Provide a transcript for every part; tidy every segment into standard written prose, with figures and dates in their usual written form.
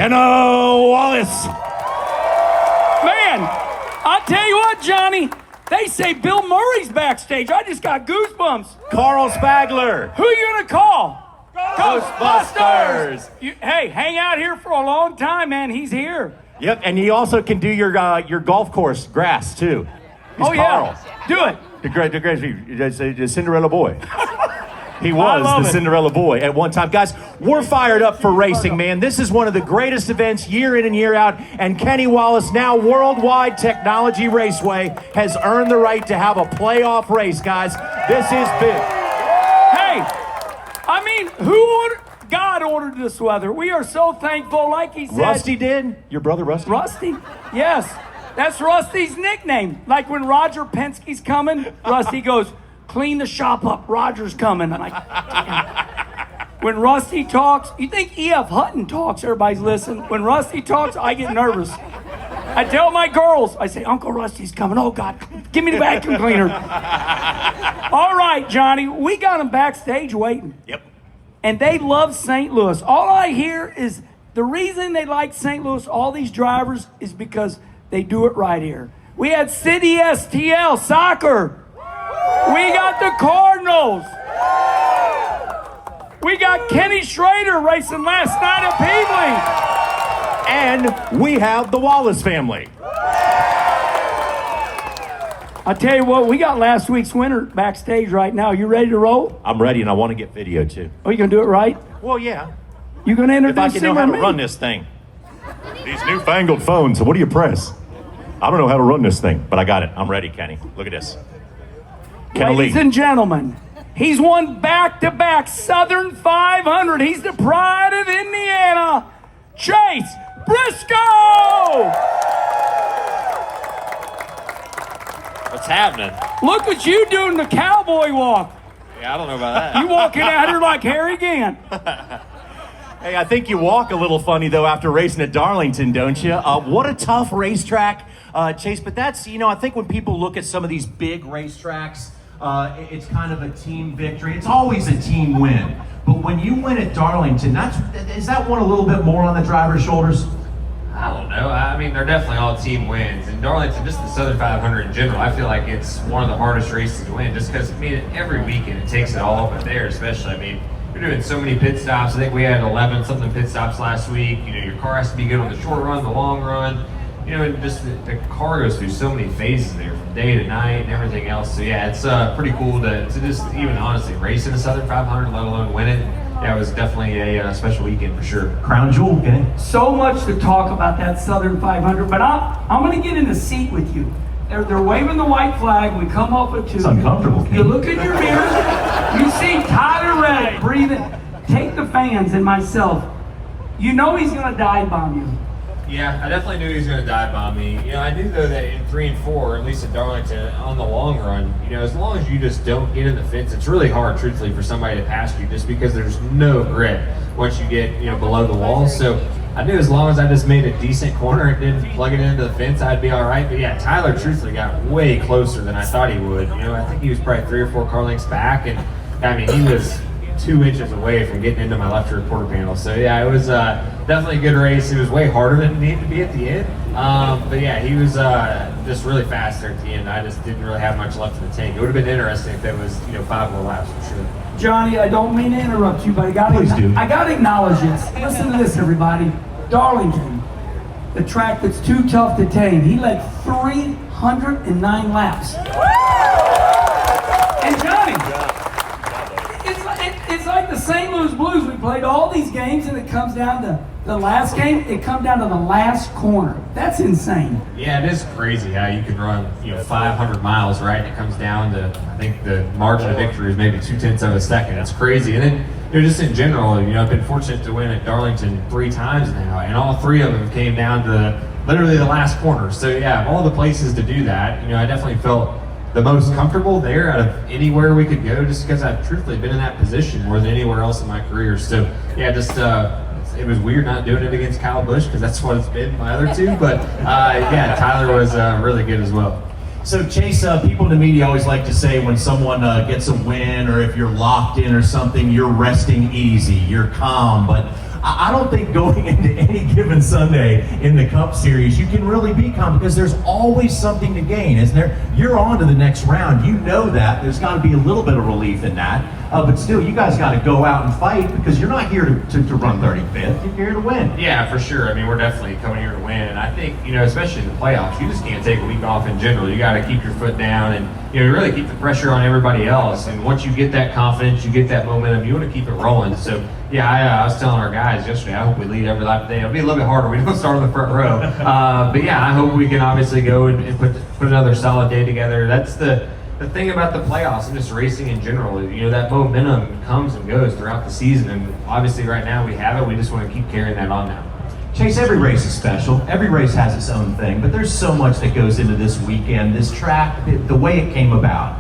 Wallace. Man, I tell you what, Johnny, they say Bill Murray's backstage. I just got goosebumps. Carl Spagler. Who you gonna call? Ghostbusters. Hey, hang out here for a long time, man. He's here. Yep, and he also can do your golf course grass too. He's Carl. Yeah, do it. The Cinderella boy. He was the Cinderella boy at one time. Guys, we're fired up for racing, man. This is one of the greatest events year in and year out, and Kenny Wallace, now Worldwide Technology Raceway, has earned the right to have a playoff race, guys. This is big. Hey, I mean, God ordered this weather. We are so thankful, like he said. Rusty did? Your brother Rusty? Rusty? Yes. That's Rusty's nickname. Like when Roger Penske's coming, Rusty goes, clean the shop up, Roger's coming. I'm like, damn. When Rusty talks, you think E.F. Hutton talks, everybody's listening. When Rusty talks, I get nervous. I tell my girls, I say, Uncle Rusty's coming. Oh, God, give me the vacuum cleaner. All right, Johnny, we got them backstage waiting. Yep. And they love St. Louis. All I hear is the reason they like St. Louis, all these drivers, is because they do it right here. We had City STL soccer. We got the Cardinals. We got Kenny Schrader racing last night at Peebly. And we have the Wallace family. I tell you what, we got last week's winner backstage right now. You ready to roll? I'm ready, and I want to get video too. Oh, you gonna do it right? Well, yeah. You gonna introduce if I can know how to run this thing. These newfangled phones, what do you press? I don't know how to run this thing, but I got it. I'm ready, Kenny. Look at this. Ladies and gentlemen, he's won back-to-back Southern 500. He's the pride of Indiana, Chase Briscoe! What's happening? Look what you doing, the cowboy walk. Yeah, I don't know about that. You walking out here like Harry Gant. Hey, I think you walk a little funny, though, after racing at Darlington, don't you? What a tough racetrack, Chase. But that's, I think when people look at some of these big racetracks, it's kind of a team victory. It's always a team win. But when you win at Darlington, is that one a little bit more on the driver's shoulders? I don't know. I mean, they're definitely all team wins. And Darlington, just the Southern 500 in general, I feel like it's one of the hardest races to win just because, every weekend it takes it all, but there especially, you're doing so many pit stops. I think we had 11-something pit stops last week. Your car has to be good on the short run, the long run. And just the car goes through so many phases there from day to night and everything else. So yeah, it's pretty cool to just even honestly race in the Southern 500, let alone win it. Yeah, it was definitely a special weekend for sure. Crown jewel, okay? So much to talk about that Southern 500, but I'm going to get in the seat with you. They're waving the white flag. We come up with two. It's uncomfortable. You look in your mirror. You see Tyler Reddick breathing. Take the fans and myself. You know he's going to dive bomb you. Yeah, I definitely knew he was going to dive bomb me. I knew though that in 3 and 4, at least at Darlington, on the long run, as long as you just don't get in the fence, it's really hard, truthfully, for somebody to pass you just because there's no grip once you get, below the wall. So I knew as long as I just made a decent corner and didn't plug it into the fence, I'd be all right. But yeah, Tyler truthfully got way closer than I thought he would. I think he was probably 3 or 4 car lengths back, and he was 2 inches away from getting into my left rear quarter panel. So yeah, it was definitely a good race. It was way harder than it needed to be at the end. But yeah, he was just really fast there at the end. I just didn't really have much left in the tank. It would have been interesting if it was 5 more laps for sure. Johnny, I don't mean to interrupt you, but I got to acknowledge this. Listen to this, everybody. Darlington, the track that's too tough to tame. He led 309 laps. And Johnny, it's like the St. Louis Blues. We played all these games, and it comes down to the last game. It comes down to the last corner. That's insane. Yeah, it is crazy how you can run 500 miles, right? And it comes down to, I think the margin of victory is maybe 0.2 of a second. That's crazy. And then just in general, I've been fortunate to win at Darlington 3 times now, and all 3 of them came down to literally the last corner. So yeah, of all the places to do that, I definitely felt the most comfortable there out of anywhere we could go, just because I've truthfully been in that position more than anywhere else in my career. So yeah, just it was weird not doing it against Kyle Busch because that's what it's been my other 2. But yeah, Tyler was really good as well. So Chase, people in the media always like to say when someone gets a win or if you're locked in or something, you're resting easy, you're calm. But I don't think going into any given Sunday in the Cup Series, you can really be calm because there's always something to gain, isn't there? You're on to the next round. You know that. There's got to be a little bit of relief in that. But still, you guys got to go out and fight because you're not here to run 35th. You're here to win. Yeah, for sure. I mean, we're definitely coming here to win. And I think, especially in the playoffs, you just can't take a week off in general. You got to keep your foot down and, really keep the pressure on everybody else. And once you get that confidence, you get that momentum, you want to keep it rolling. So, yeah, I was telling our guys yesterday, I hope we lead every lap today. It'll be a little bit harder. We don't start on the front row. But, yeah, I hope we can obviously go and put another solid day together. That's the thing about the playoffs and just racing in general. That momentum comes and goes throughout the season. And obviously right now we have it. We just want to keep carrying that on now. Chase, every race is special. Every race has its own thing, but there's so much that goes into this weekend. This track, the way it came about,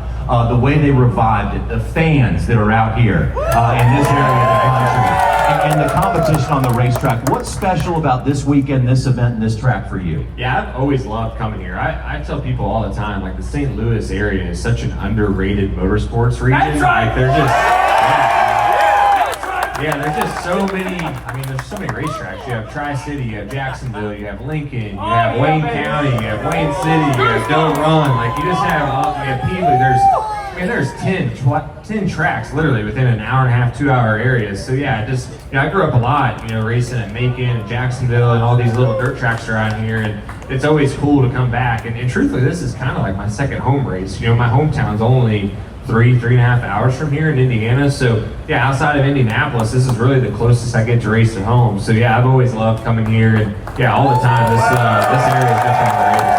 the way they revived it, the fans that are out here in this area of the country, and the competition on the racetrack. What's special about this weekend, this event, and this track for you? Yeah, I've always loved coming here. I tell people all the time, like the St. Louis area is such an underrated motorsports region. That's right. Like they're just there's just so many. I mean, there's so many racetracks. You have Tri-City, you have Jacksonville, you have Lincoln, you have Wayne County, you have Wayne City, you have Del Run. Like you just have, you have Peabody. There's 10 tracks literally within an hour and a half, 2 hour areas. So yeah, I grew up a lot, racing at Macon and Jacksonville and all these little dirt tracks around here, and it's always cool to come back. And truthfully, this is kind of like my second home race. My hometown's only 3.5 hours from here in Indiana. So yeah, outside of Indianapolis, this is really the closest I get to race at home. So yeah, I've always loved coming here, and yeah, all the time. This area is definitely great.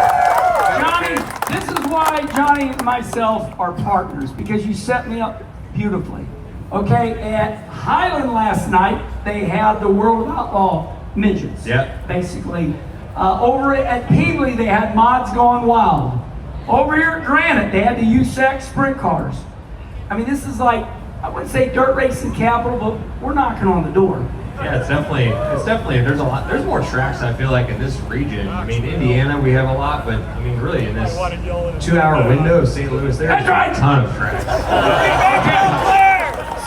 Johnny, this is why Johnny and myself are partners, because you set me up beautifully. Okay, at Highland last night, they had the World of Outlaw midgets. Yep. Basically. Over at Peabody, they had Mods Gone Wild. Over here at Granite, they had the USAC sprint cars. I mean, this is like, I wouldn't say dirt racing capital, but we're knocking on the door. Yeah, it's definitely, there's more tracks I feel like in this region. I mean, Indiana, we have a lot, but I mean, really in this 2 hour window of St. Louis, there's a ton of tracks.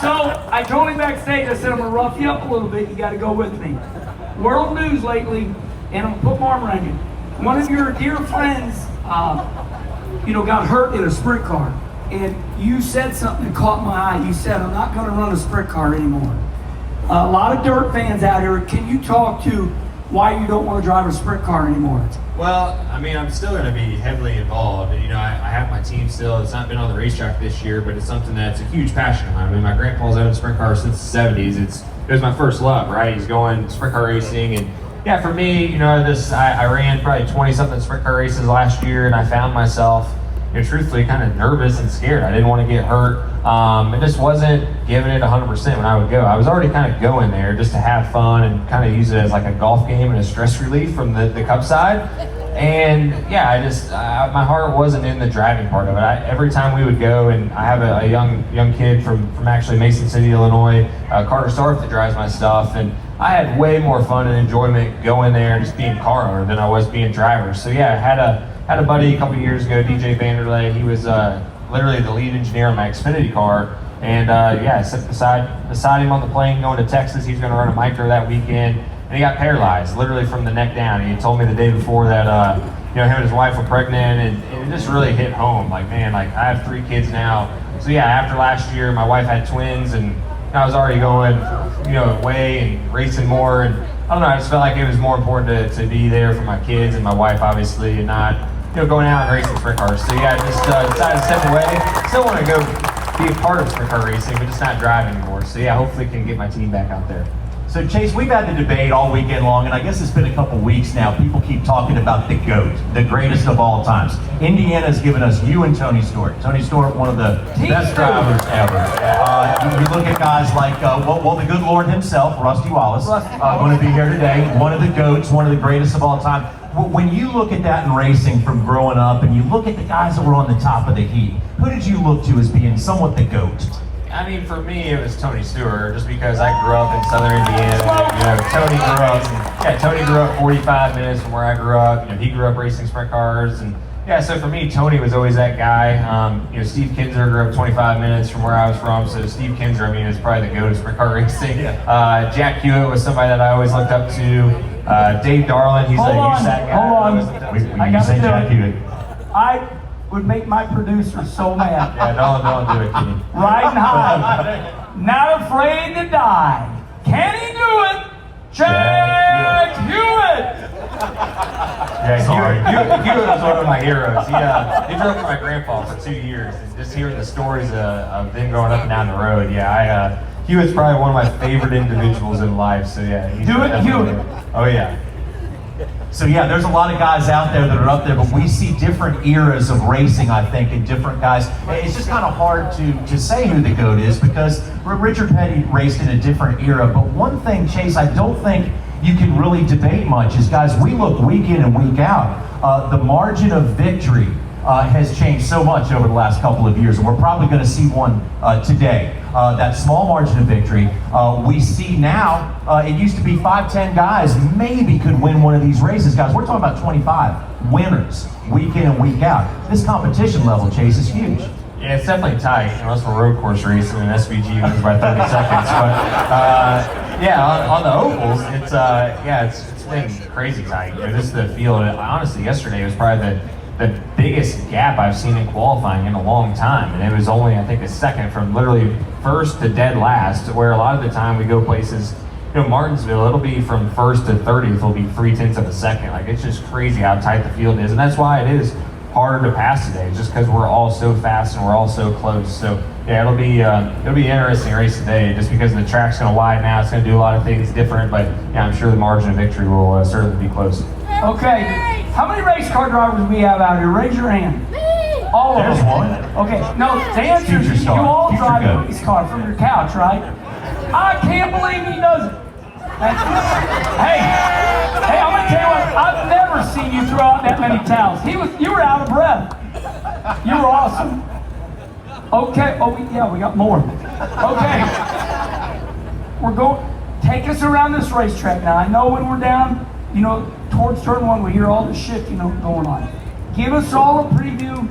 So I told him backstage, I said, I'm gonna rough you up a little bit, you gotta go with me. World news lately, and I'm gonna put my arm around you. One of your dear friends, got hurt in a sprint car, and you said something that caught my eye. You said, I'm not going to run a sprint car anymore. A lot of dirt fans out here, can you talk to why you don't want to drive a sprint car anymore? Well, I mean, I'm still going to be heavily involved. I have my team still. It's not been on the racetrack this year, but it's something that's a huge passion of mine. I mean, my grandpa's owned sprint cars since the 70s. It was my first love, right? He's going sprint car racing, and yeah, for me, I ran probably 20-something sprint car races last year, and I found myself, truthfully, kind of nervous and scared. I didn't want to get hurt. I just wasn't giving it 100% when I would go. I was already kind of going there just to have fun and kind of use it as like a golf game and a stress relief from the Cup side. And yeah, my heart wasn't in the driving part of it. Every time we would go, and I have a young kid from actually Mason City, Illinois, Carter Stark, that drives my stuff, and I had way more fun and enjoyment going there and just being car owner than I was being driver. So yeah, I had a buddy a couple years ago, DJ Vanderlei. He was literally the lead engineer on my Xfinity car, and I sat beside him on the plane going to Texas. He's going to run a micro that weekend, and he got paralyzed literally from the neck down. He told me the day before that him and his wife were pregnant, and it just really hit home. Like, man, I have 3 kids now. So yeah, after last year, my wife had twins, and I was already going, away and racing more, and I don't know, I just felt like it was more important to be there for my kids and my wife, obviously, and not, going out and racing sprint cars. So yeah, I just decided to step away. Still want to go be a part of sprint car racing, but just not driving anymore. So yeah, hopefully can get my team back out there. So Chase, we've had the debate all weekend long, and I guess it's been a couple weeks now. People keep talking about the GOAT, the greatest of all times. Indiana's given us you and Tony Stewart. Tony Stewart, one of the best drivers ever. You look at guys like, the good Lord himself, Rusty Wallace, going to be here today. One of the GOATs, one of the greatest of all time. When you look at that in racing from growing up, and you look at the guys that were on the top of the heap, who did you look to as being somewhat the GOAT? I mean, for me, it was Tony Stewart, just because I grew up in Southern Indiana. Tony grew up 45 minutes from where I grew up. He grew up racing sprint cars, and Yeah, so for me, Tony was always that guy. Steve Kinzer grew up 25 minutes from where I was from, so Steve Kinzer, is probably the GOAT of sprint car racing. Yeah. Jack Hewitt was somebody that I always looked up to. Dave Darlin, he's Hold a on, USAC guy. hold on. I gotta say do Jack it. Hewitt. I would make my producer so mad. Yeah, don't do it, Kenny. Riding high, not afraid to die. Can he do it? Jack Hewitt! Yeah, Hewitt was one of my heroes. He drove for my grandpa for 2 years, and just hearing the stories of them going up and down the road, Hewitt's probably one of my favorite individuals in life. So yeah, Do it, Hewitt. Oh yeah. So yeah, there's a lot of guys out there that are up there, but we see different eras of racing, I think, and different guys. It's just kind of hard to say who the GOAT is because Richard Petty raced in a different era. But one thing, Chase, I don't think you can really debate much is, guys, we look week in and week out. The margin of victory has changed so much over the last couple of years, and we're probably going to see one today. That small margin of victory we see now, it used to be 5-10 guys maybe could win one of these races. Guys, we're talking about 25 winners week in and week out. This competition level, Chase, is huge. Yeah, it's definitely tight, unless we're road course racing and SVG wins by 30 seconds. But on the ovals, it's been crazy tight. This is the field. Honestly, yesterday was probably the biggest gap I've seen in qualifying in a long time, and it was only, I think, a second from literally first to dead last, where a lot of the time we go places, Martinsville, it'll be from first to 30th, it'll be 0.3 of a second. Like, it's just crazy how tight the field is, and that's why it is harder to pass today, just because we're all so fast and we're all so close. So yeah, it'll be an interesting race today, just because the track's going to widen out. It's going to do a lot of things different, but yeah, I'm sure the margin of victory will certainly be close. Okay, how many race car drivers do we have out here? Raise your hand. All of There's them. one. Okay, no, the answer is you all Future drive GOAT. a race car from your couch, right? I can't believe he does it. Hey, I'm gonna tell you what, I've never seen you throw out that many towels. You were out of breath. You were awesome. Okay, we got more. Okay, we're going, take us around this racetrack now. I know when we're down, towards turn one, we hear all the shifting going on. Give us all a preview.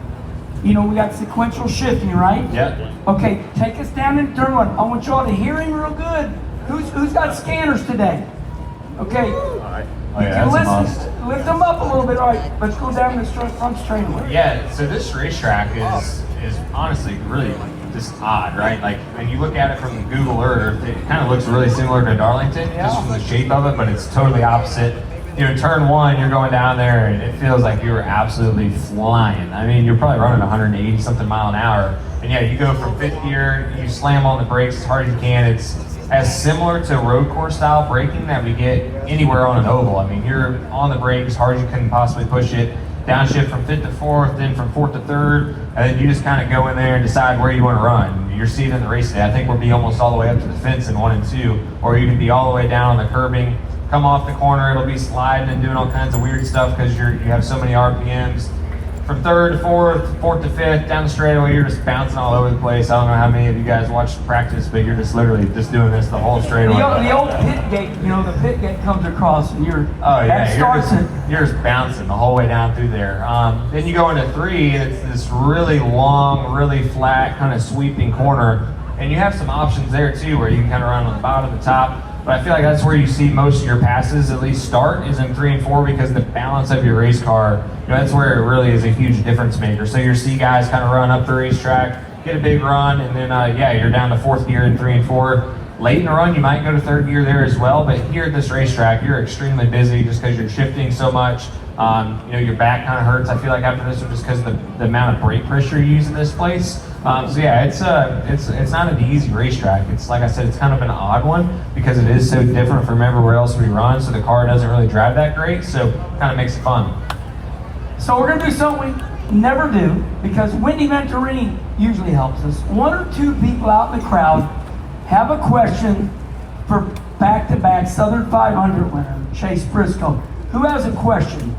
We got sequential shifting, right? Yeah. Okay, take us down in turn one. I want y'all to hear him real good. Who's got scanners today? Okay. All right. Oh yeah, that's a must. Lift them up a little bit. All right, let's go down this front straightaway. Yeah, so this racetrack is honestly really just odd, right? Like, when you look at it from the Google Earth, it kind of looks really similar to Darlington, just from the shape of it, but it's totally opposite. Turn one, you're going down there, and it feels like you're absolutely flying. You're probably running 180 something mile an hour, and yeah, you go from fifth gear, you slam on the brakes as hard as you can. It's as similar to road course style braking that we get anywhere on an oval. You're on the brakes as hard as you can possibly push it, downshift from fifth to fourth, then from fourth to third, and then you just kind of go in there and decide where you want to run. You're seeing in the race today, I think we'll be almost all the way up to the fence in 1 and 2, or you can be all the way down on the curbing, come off the corner, it'll be sliding and doing all kinds of weird stuff because you have so many RPMs. From third to fourth to fifth, down the straightaway, you're just bouncing all over the place. I don't know how many of you guys watch practice, but you're just literally just doing this the whole straightaway. The old pit gate, the pit gate comes across and you're just bouncing the whole way down through there. Then you go into 3, and it's this really long, really flat, kind of sweeping corner, and you have some options there too, where you can kind of run on the bottom, the top. But I feel like that's where you see most of your passes at least start, is in 3 and 4, because the balance of your race car, that's where it really is a huge difference maker. So you'll see guys kind of run up the racetrack, get a big run, and then you're down to 4th gear in 3 and 4. Late in the run, you might go to 3rd gear there as well, but here at this racetrack, you're extremely busy just because you're shifting so much. Your back kind of hurts, I feel like, after this one, just because of the amount of brake pressure you use in this place. It's not an easy racetrack. It's, like I said, it's kind of an odd one because it is so different from everywhere else we run, so the car doesn't really drive that great, so kind of makes it fun. So we're gonna do something we never do, because Wendy Venturini usually helps us. 1 or 2 people out in the crowd have a question for back-to-back Southern 500 winner, Chase Briscoe. Who has a question?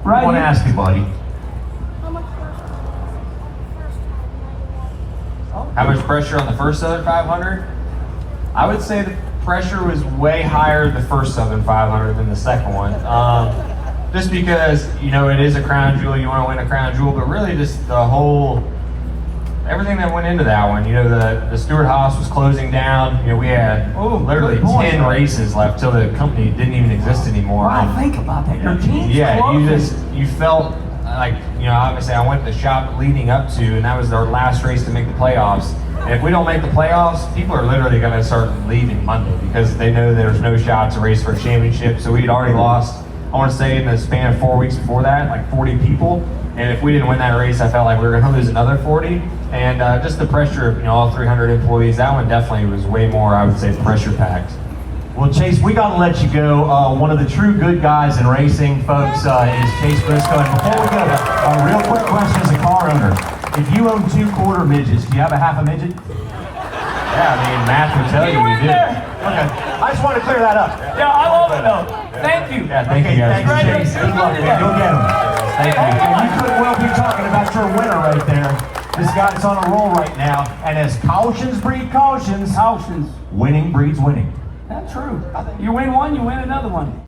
Right. I want to ask you, buddy. How much pressure on the first Southern 500? I would say the pressure was way higher the first Southern 500 than the second one. just because, you know, it is a crown jewel, you want to win a crown jewel, but really just the whole, everything that went into that one. You know, the Stewart-Haas was closing down. You know, we had literally good point. 10 races left till the company didn't even exist anymore. Wow, think about that. Your team's Yeah, closing. you felt like, you know, obviously I went to the shop leading up to, and that was our last race to make the playoffs. And if we don't make the playoffs, people are literally going to start leaving Monday because they know there's no shot to race for a championship. So we'd already lost, I want to say in the span of 4 weeks before that, like 40 people. And if we didn't win that race, I felt like we were going to lose another 40. And just the pressure of, you know, all 300 employees, that one definitely was way more, I would say, pressure packed. Well, Chase, we got to let you go. One of the true good guys in racing, folks, is Chase Briscoe. And before we go, a real quick question as a car owner. If you own 2 quarter midgets, do you have a half a midget? Yeah, I mean, math would tell you we in did. there. Okay, I just want to clear that up. Yeah, I love it though. Thank you. Yeah, thank you guys. Thanks, Chase. Good luck. Yeah. Go get him. Thank you. And you could well be talking about your winner right there. This guy's on a roll right now. And as cautions breed cautions, winning breeds winning. That's true. You win one, you win another one.